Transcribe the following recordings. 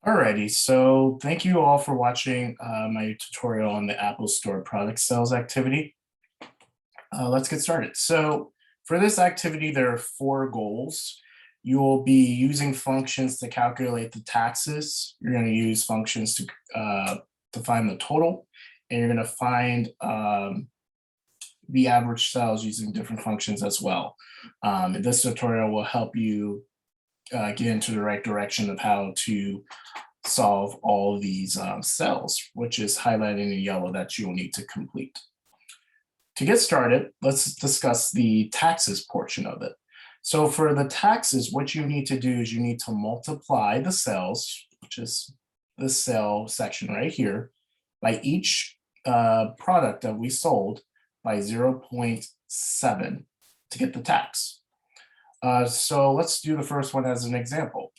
Alrighty, so thank you all for watching my tutorial on the Apple Store product sales activity. Let's get started. So for this activity, there are 4 goals. You will be using functions to calculate the taxes. You're going to use functions to find the total, and you're going to find the average sales using different functions as well. This tutorial will help you get into the right direction of how to solve all of these cells, which is highlighted in yellow that you'll need to complete. To get started, let's discuss the taxes portion of it. So for the taxes, what you need to do is you need to multiply the cells, which is the cell section right here, by each product that we sold by 0.7 to get the tax. So let's do the first one as an example.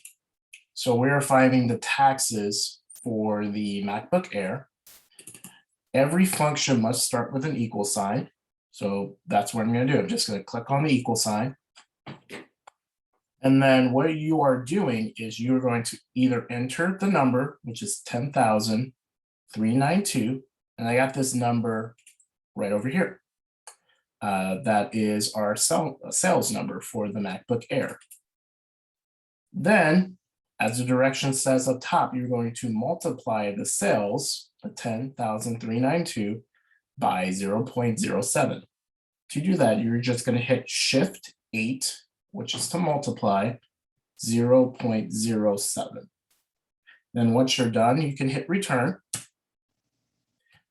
So we're finding the taxes for the MacBook Air. Every function must start with an equal sign. So that's what I'm going to do. I'm just going to click on the equal sign. And then what you are doing is you're going to either enter the number, which is 10,392, and I got this number right over here. That is our sales number for the MacBook Air. Then, as the direction says up top, you're going to multiply the sales, the 10,392, by 0.07. To do that, you're just going to hit Shift 8, which is to multiply 0.07. Then once you're done, you can hit return.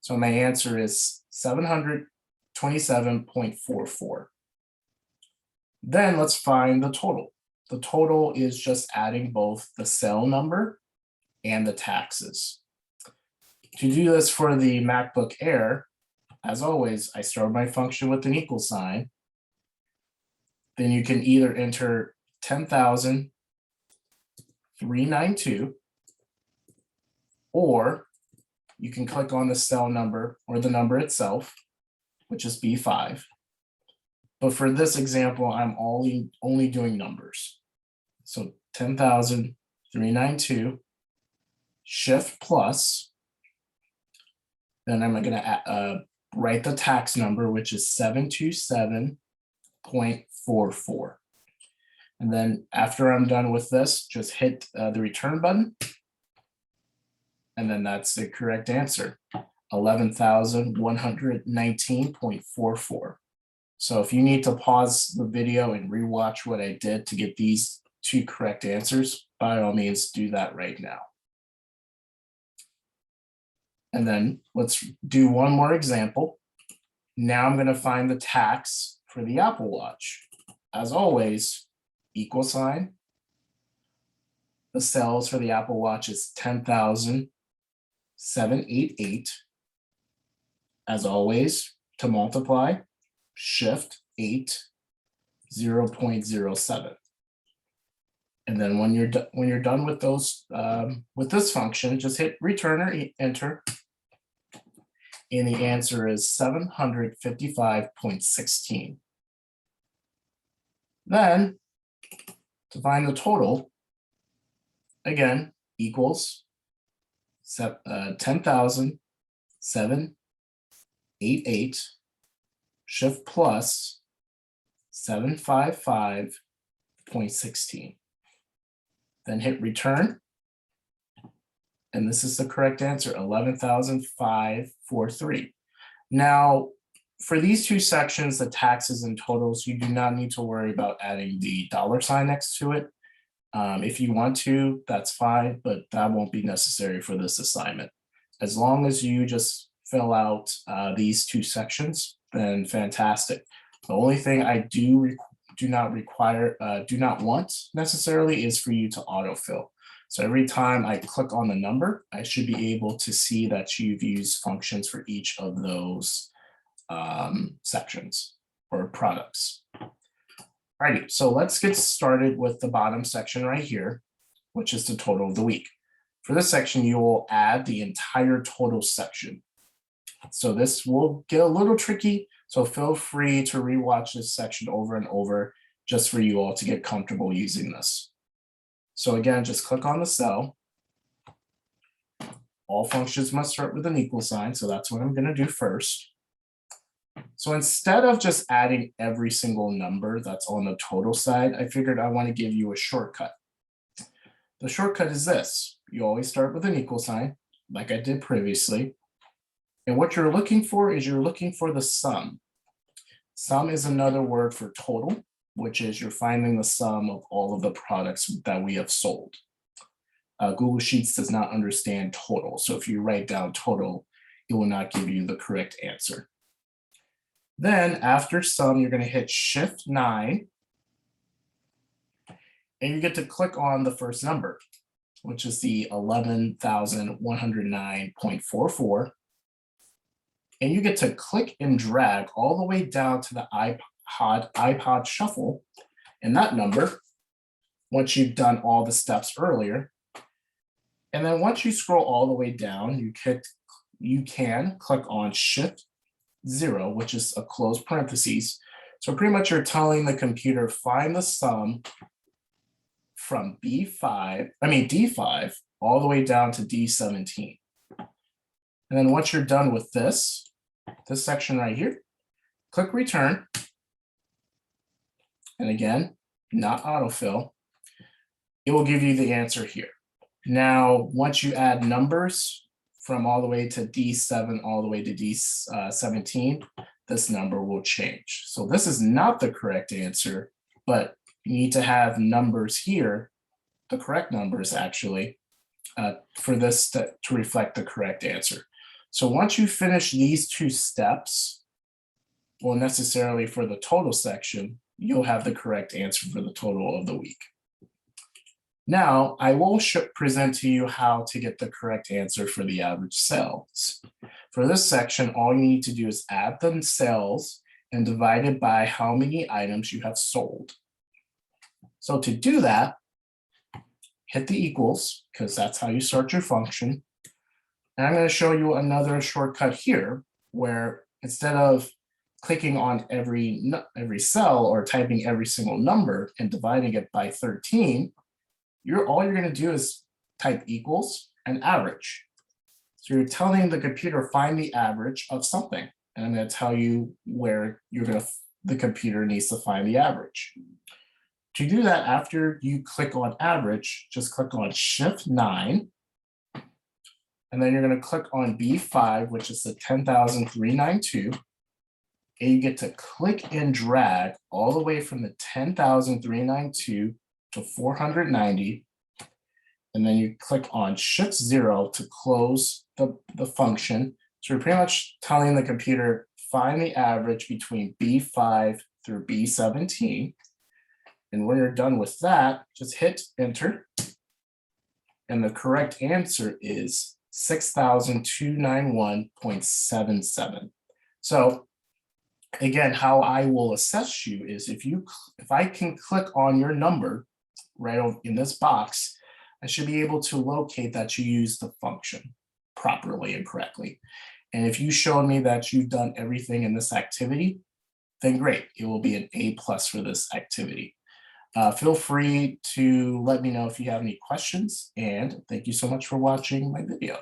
So my answer is 727.44. Then let's find the total. The total is just adding both the cell number and the taxes. To do this for the MacBook Air, as always, I start my function with an equal sign. Then you can either enter 10,392, or you can click on the cell number or the number itself, which is B5. But for this example, I'm only doing numbers. So 10,392, Shift plus, then I'm going to write the tax number, which is 727.44. And then after I'm done with this, just hit the return button. And then that's the correct answer, 11,119.44. So if you need to pause the video and rewatch what I did to get these 2 correct answers, by all means, do that right now. And then let's do one more example. Now I'm going to find the tax for the Apple Watch. As always, equal sign. The sales for the Apple Watch is 10,788. As always, to multiply, Shift 8, 0.07. And then when you're done with those with this function, just hit return or enter, and the answer is 755.16. Then to find the total, again equals 10,788, Shift plus 755.16. Then hit return, and this is the correct answer, 11,543. Now, for these 2 sections, the taxes and totals, you do not need to worry about adding the $ next to it. If you want to, that's fine, but that won't be necessary for this assignment. As long as you just fill out these 2 sections, then fantastic. The only thing I do not want necessarily is for you to autofill. So every time I click on the number, I should be able to see that you've used functions for each of those sections or products. Alrighty, so let's get started with the bottom section right here, which is the total of the week. For this section, you will add the entire total section. So this will get a little tricky, so feel free to rewatch this section over and over just for you all to get comfortable using this. So again, just click on the cell, all functions must start with an equal sign, so that's what I'm going to do first. So instead of just adding every single number that's on the total side, I figured I want to give you a shortcut. The shortcut is this. You always start with an equal sign, like I did previously. And what you're looking for is you're looking for the sum. Sum is another word for total, which is you're finding the sum of all of the products that we have sold. Google Sheets does not understand total. So if you write down total, it will not give you the correct answer. Then after sum, you're going to hit Shift 9, and you get to click on the first number, which is the 11,109.44. And you get to click and drag all the way down to the iPod Shuffle, and that number, once you've done all the steps earlier. And then once you scroll all the way down, you can click on Shift 0, which is a closed parentheses. So pretty much you're telling the computer, find the sum from D5 all the way down to D17. And then once you're done with this section right here, click return. And again, not autofill. It will give you the answer here. Now, once you add numbers from all the way to D7 all the way to D17, this number will change. So this is not the correct answer, but you need to have numbers here, the correct numbers actually, for this to reflect the correct answer. So once you finish these two steps, well, necessarily for the total section, you'll have the correct answer for the total of the week. Now, I will present to you how to get the correct answer for the average sales. For this section, all you need to do is add the sales and divide it by how many items you have sold. So to do that, hit the equals, because that's how you start your function. And I'm going to show you another shortcut here, where instead of clicking on every cell or typing every single number and dividing it by 13, all you're going to do is type equals and average. So you're telling the computer find the average of something, and I'm going to tell you where the computer needs to find the average. To do that, after you click on average, just click on Shift 9, and then you're going to click on B5, which is the 10,392, and you get to click and drag all the way from the 10,392 to 490, and then you click on Shift 0 to close the function. So you're pretty much telling the computer, find the average between B5 through B17. And when you're done with that, just hit enter. And the correct answer is 6,291.77. So again, how I will assess you is if I can click on your number right in this box, I should be able to locate that you use the function properly and correctly. And if you showed me that you've done everything in this activity, then great, it will be an A+ for this activity. Feel free to let me know if you have any questions, and thank you so much for watching my video.